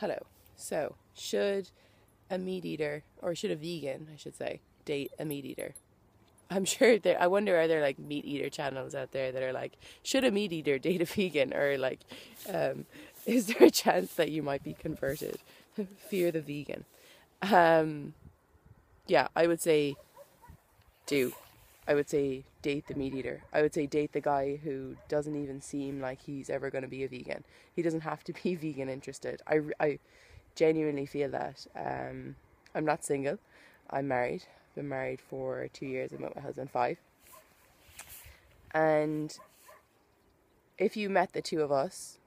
Hello. So, should a meat eater, or should a vegan, I should say, date a meat eater? I'm sure there, I wonder, are there like meat eater channels out there that are like, should a meat eater date a vegan? Or like, is there a chance that you might be converted? Fear the vegan. Yeah, I would say do. I would say date the meat eater. I would say date the guy who doesn't even seem like he's ever going to be a vegan. He doesn't have to be vegan interested. I genuinely feel that. I'm not single. I'm married. I've been married for 2 years. I've met my husband 5. And if you met the two of us,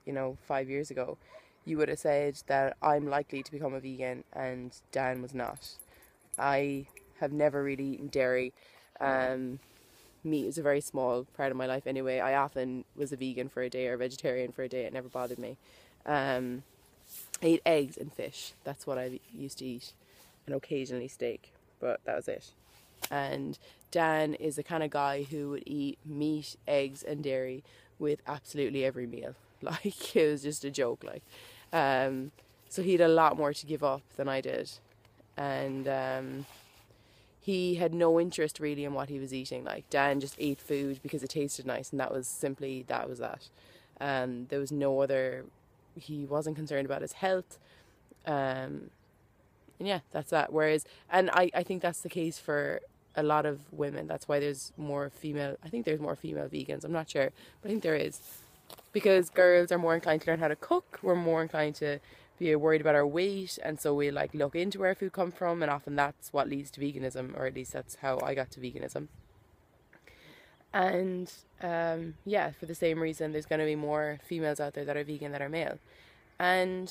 5 years ago, you would have said that I'm likely to become a vegan and Dan was not. I have never really eaten dairy. Meat is a very small part of my life anyway. I often was a vegan for a day or a vegetarian for a day. It never bothered me. I ate eggs and fish. That's what I used to eat. And occasionally steak. But that was it. And Dan is the kind of guy who would eat meat, eggs and dairy with absolutely every meal. Like, it was just a joke. So he had a lot more to give up than I did. And he had no interest really in what he was eating. Like, Dan just ate food because it tasted nice, and that was that. There was no other, he wasn't concerned about his health. And yeah, that's that. Whereas, and I think that's the case for a lot of women. That's why there's more female, I think there's more female vegans. I'm not sure, but I think there is. Because girls are more inclined to learn how to cook. We're more inclined to be worried about our weight, and so we look into where food comes from, and often that's what leads to veganism, or at least that's how I got to veganism. And yeah, for the same reason, there's going to be more females out there that are vegan that are male. And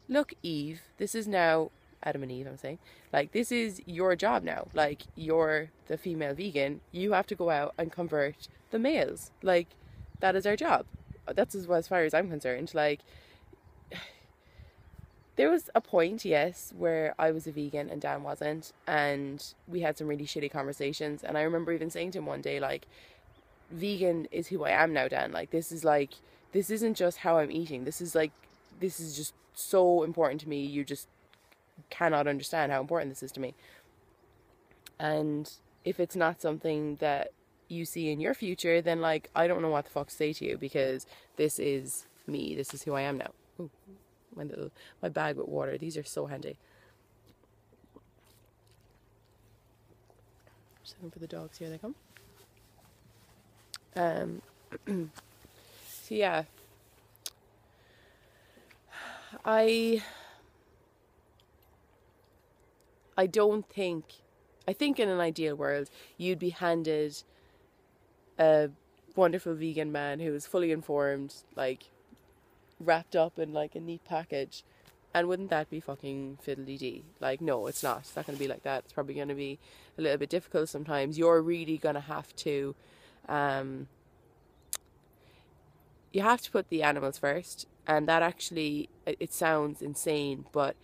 look, Eve, this is now Adam and Eve, I'm saying, this is your job now. You're the female vegan, you have to go out and convert the males. That is our job. That's as far as I'm concerned. There was a point, yes, where I was a vegan and Dan wasn't, and we had some really shitty conversations. And I remember even saying to him one day, vegan is who I am now, Dan. This isn't just how I'm eating. This is just so important to me. You just cannot understand how important this is to me. And if it's not something that you see in your future, then I don't know what the fuck to say to you, because this is me. This is who I am now. Ooh. My bag with water. These are so handy. Just looking for the dogs. Here they come. So yeah, I don't think, I think in an ideal world you'd be handed a wonderful vegan man who is fully informed, wrapped up in a neat package, and wouldn't that be fucking fiddly-dee? No, it's not. It's not going to be like that. It's probably going to be a little bit difficult sometimes. You're really going to have to you have to put the animals first, and that actually, it sounds insane, but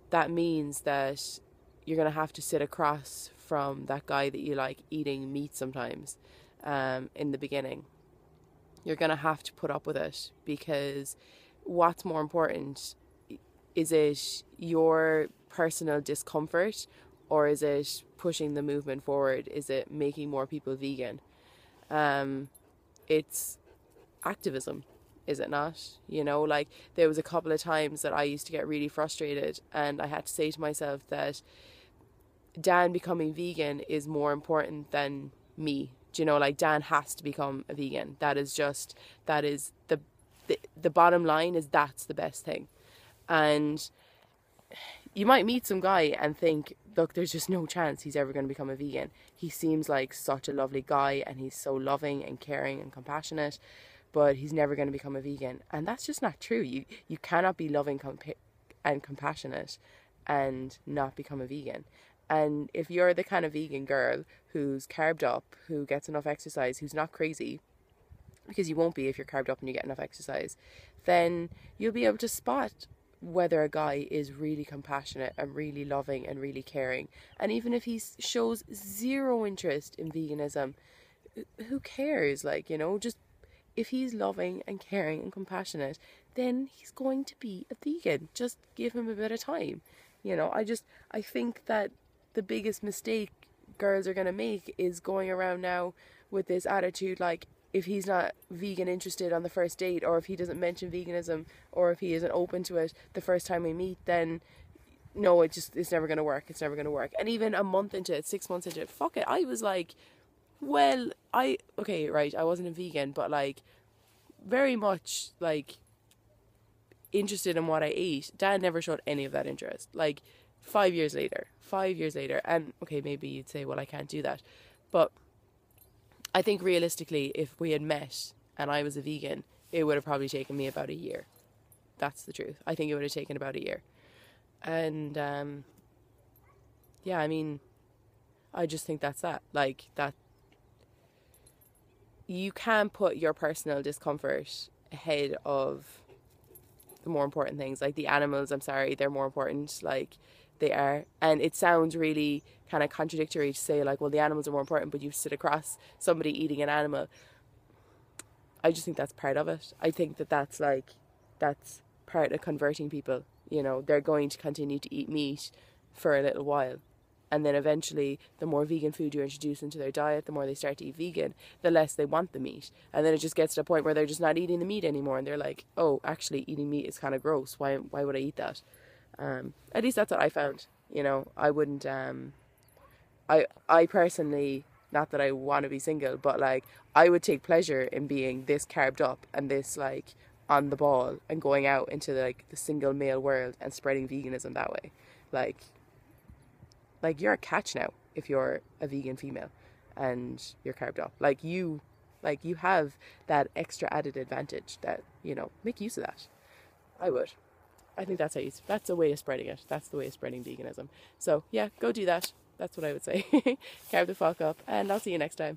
that means that you're going to have to sit across from that guy that you like eating meat sometimes in the beginning. You're going to have to put up with it, because what's more important? Is it your personal discomfort, or is it pushing the movement forward? Is it making more people vegan? It's activism, is it not? There was a couple of times that I used to get really frustrated, and I had to say to myself that Dan becoming vegan is more important than me. Dan has to become a vegan. That is the bottom line, is that's the best thing. And you might meet some guy and think, look, there's just no chance he's ever going to become a vegan. He seems like such a lovely guy, and he's so loving and caring and compassionate, but he's never going to become a vegan. And that's just not true. You cannot be loving and compassionate and not become a vegan. And if you're the kind of vegan girl who's carbed up, who gets enough exercise, who's not crazy, because you won't be if you're carbed up and you get enough exercise, then you'll be able to spot whether a guy is really compassionate and really loving and really caring. And even if he shows zero interest in veganism, who cares? Just if he's loving and caring and compassionate, then he's going to be a vegan. Just give him a bit of time. You know, I think that the biggest mistake girls are going to make is going around now with this attitude like, if he's not vegan interested on the first date, or if he doesn't mention veganism, or if he isn't open to it the first time we meet, then no, it's never going to work. It's never going to work. And even a month into it, 6 months into it, fuck it. I was like, well, okay, right, I wasn't a vegan, but like, very much like interested in what I ate. Dad never showed any of that interest. Like 5 years later, and okay, maybe you'd say, well, I can't do that, but I think realistically, if we had met and I was a vegan, it would have probably taken me about a year. That's the truth. I think it would have taken about a year. And yeah, I mean, I just think that's that. Like, that you can put your personal discomfort ahead of the more important things. Like the animals, I'm sorry, they're more important. Like, they are. And it sounds really kind of contradictory to say like, well, the animals are more important, but you sit across somebody eating an animal. I just think that's part of it. I think that's part of converting people. You know, they're going to continue to eat meat for a little while, and then eventually the more vegan food you introduce into their diet, the more they start to eat vegan, the less they want the meat. And then it just gets to a point where they're just not eating the meat anymore, and they're like, oh, actually eating meat is kind of gross. Why would I eat that? At least that's what I found. You know, I wouldn't, I personally, not that I want to be single, but like, I would take pleasure in being this carved up and this like on the ball and going out into like the single male world and spreading veganism that way. Like you're a catch now if you're a vegan female and you're carved up. Like you have that extra added advantage that, you know, make use of that. I would. I think that's that's a way of spreading it. That's the way of spreading veganism. So yeah, go do that. That's what I would say. Carve the fuck up, and I'll see you next time.